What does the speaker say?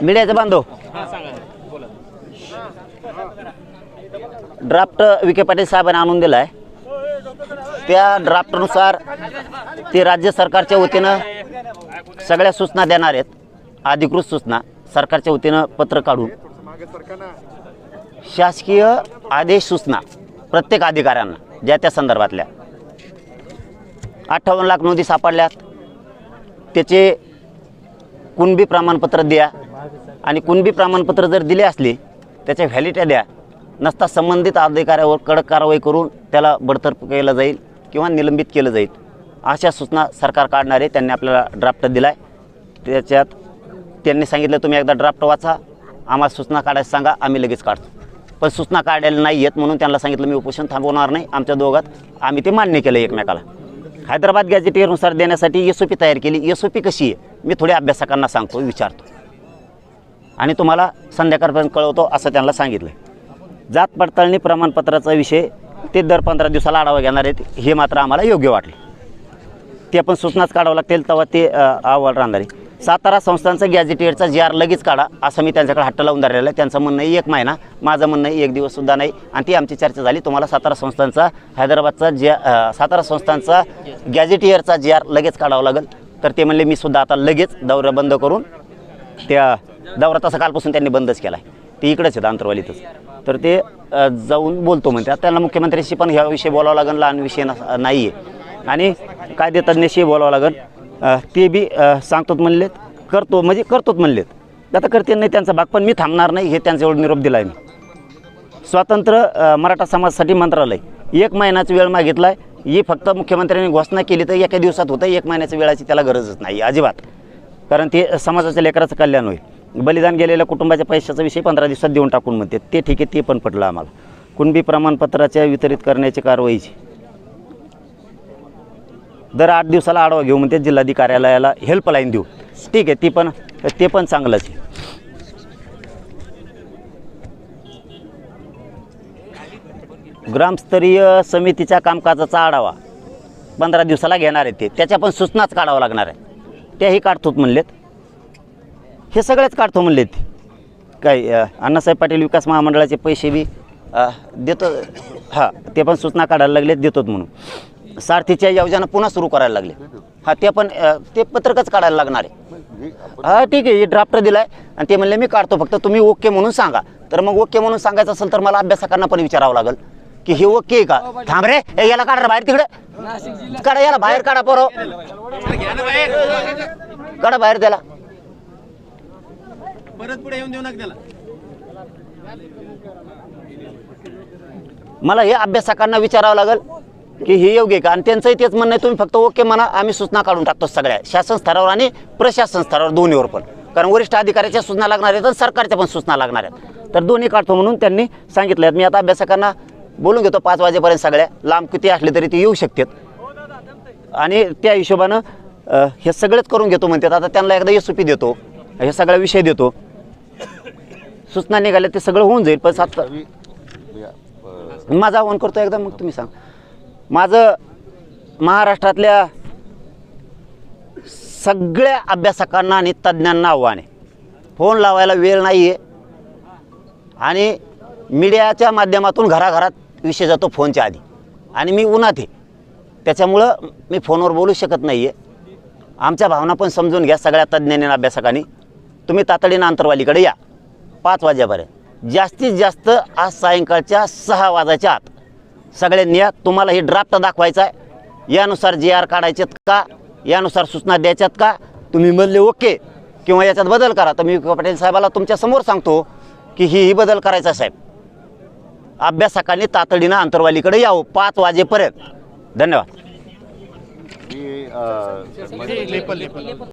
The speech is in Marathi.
मीडियाचा बांधव ड्राफ्ट विखे पाटील साहेबांनी आणून दिला आहे. त्या ड्राफ्टनुसार ते राज्य सरकारच्या वतीनं सगळ्या सूचना देणार आहेत. अधिकृत सूचना सरकारच्या वतीनं पत्र काढून शासकीय आदेश सूचना प्रत्येक अधिकाऱ्यांना ज्या त्या संदर्भातल्या 58 लाख नोंदी सापडल्यात. त्याचे कुणबी प्रमाणपत्र द्या आणि कुणबी प्रमाणपत्र जर दिले असले त्याच्या व्हॅलिडिटी द्या. नसता संबंधित अधिकाऱ्यावर कडक कारवाई करून त्याला बडतर्फ केलं जाईल किंवा निलंबित केलं जाईल. अशा सूचना सरकार काढणार आहे. त्यांनी आपल्याला ड्राफ्ट दिला आहे. त्याच्यात त्यांनी सांगितलं तुम्ही एकदा ड्राफ्ट वाचा, आम्हाला सूचना काढायला सांगा, आम्ही लगेच काढतो. पण सूचना काढायला नाही येत म्हणून त्यांना सांगितलं मी उपोषण थांबवणार नाही. आमच्या दोघात आम्ही ते मान्य केलं एकमेकाला. हैदराबाद गॅझेटियरनुसार देण्यासाठी SOP तयार केली. SOP कशी आहे मी थोड्या अभ्यासकांना सांगतो, विचारतो आणि तुम्हाला संध्याकाळपर्यंत कळवतो असं त्यांना सांगितलं. जात पडताळणी प्रमाणपत्राचा विषय ते दर 15 दिवसाला आढावा घेणार आहेत. हे मात्र आम्हाला योग्य वाटले. ते पण सूचनाच काढावं लागतील तेव्हा ते अहवाल राहणार आहे. सातारा संस्थांचा गॅझेटियरचा GR लगेच काढा असं मी त्यांच्याकडे हट्ट लावून धरलेलं आहे. त्यांचं म्हणणं आहे 1 महिना, माझं म्हणणं आहे 1 दिवससुद्धा नाही. आणि ती आमची चर्चा झाली. तुम्हाला सातारा संस्थांचा हैदराबादचा सातारा संस्थांचा गॅझेटियरचा GR लगेच काढावं लागेल. तर ते म्हणले मी सुद्धा आता लगेच दौरा बंद करून त्या दौरा तसा कालपासून त्यांनी बंदच केला आहे. ते इकडेच आहेत अंतरवालीतच. तर ते जाऊन बोलतो म्हणतात. त्यांना मुख्यमंत्र्यांशी पण ह्याविषयी बोलावं लागेल. लहान विषय नाही आहे आणि कायदेतज्ञाशी बोलावं लागेल. ते बी सांगतोत म्हणलेत, करतो म्हणजे करतोत म्हणलेत. आता करते नाही त्यांचा भाग, पण मी थांबणार नाही हे त्यांच्यावर निरोप दिला आहे. मी स्वतंत्र मराठा समाजासाठी मंत्रालय 1 महिन्याचा वेळ मागितला आहे. ही फक्त मुख्यमंत्र्यांनी घोषणा केली तर एका दिवसात होतं. 1 महिन्याच्या वेळाची त्याला गरजच नाही अजिबात, कारण ते समाजाच्या लेकराचं कल्याण होईल. बलिदान गेलेल्या कुटुंबाच्या पैशाचा विषय 15 दिवसात देऊन टाकून म्हणते ते ठीक आहे. ते पण पटलं आम्हाला. कुणबी प्रमाणपत्राच्या वितरित करण्याची कारवाईची दर 8 दिवसाला आढावा घेऊ म्हणते. जिल्हाधिकार्यालयाला हेल्पलाईन देऊ, ठीक आहे. ते पण चांगलंच आहे. ग्रामस्तरीय समितीच्या कामकाजाचा आढावा 15 दिवसाला घेणार आहे. ते त्याच्या पण सूचनाच काढावं लागणार आहे. त्याही काढतोत म्हणलेत. हे सगळेच काढतो म्हणलेत. काय अण्णासाहेब पाटील विकास महामंडळाचे पैसे बी देतो. हां, ते पण सूचना काढायला लागलेत, देतोत म्हणून. सारथीच्या योजना पुन्हा सुरू करायला लागले. हां, ते पण ते पत्रकच काढायला लागणार आहे. हां, ठीक आहे. हे ड्राफ्ट दिला आहे आणि ते म्हणले मी काढतो, फक्त तुम्ही ओके म्हणून सांगा. तर मग ओके म्हणून सांगायचं असेल तर मला अभ्यासकांना पण विचारावं लागेल की हे ओके आहे का. थांब रे, याला काढा बाहेर, तिकडे काढा, याला बाहेर काढा. पोरो काढा बाहेर त्याला. परत पुढे येऊन देऊ नका त्याला. मला हे अभ्यासकांना विचारावं लागेल की हे योग्य आहे का. आणि त्यांचंही तेच म्हणणं आहे तुम्ही फक्त ओके म्हणा, आम्ही सूचना काढून टाकतो सगळ्या शासन स्तरावर आणि प्रशासन स्तरावर दोन्हीवर पण. कारण वरिष्ठ अधिकाऱ्याच्या सूचना लागणार आहेत आणि सरकारच्या पण सूचना लागणार आहेत. तर दोन्ही काढतो म्हणून त्यांनी सांगितलं आहे. मी आता अभ्यासकांना बोलून घेतो 5 वाजेपर्यंत. सगळ्या लांब किती असले तरी ते येऊ शकतात आणि त्या हिशोबानं हे सगळंच करून घेतो म्हणतात. आता त्यांना एकदा SOP देतो, हे सगळा विषय देतो, सूचना निघाल्या ते सगळं होऊन जाईल. पण माझं आव्हान करतो एकदा, मग तुम्ही सांग. माझं महाराष्ट्रातल्या सगळ्या अभ्यासकांना आणि तज्ज्ञांना आव्हान आहे. फोन लावायला वेळ नाही आहे आणि मीडियाच्या माध्यमातून घराघरात विषय जातो फोनच्या आधी आणि मी उन्हात आहे. त्याच्यामुळं मी फोनवर बोलू शकत नाही आहे. आमच्या भावना पण समजून घ्या सगळ्या तज्ज्ञांनी आणि अभ्यासकांनी. तुम्ही तातडीनं अंतरवालीकडे या 5 वाजेपर्यंत. जास्तीत जास्त आज सायंकाळच्या 6 वाजायच्या आत सगळ्यांनी या. तुम्हाला हे ड्राफ्ट दाखवायचा आहे. यानुसार GR काढायचेत का, यानुसार सूचना द्यायच्यात का. तुम्ही म्हणले ओके किंवा याच्यात बदल करा तर मी विखे पाटील साहेबाला तुमच्या समोर सांगतो की ही बदल करायचा साहेब. अभ्यासकांनी तातडीनं अंतरवालीकडे यावं 5 वाजेपर्यंत. धन्यवाद.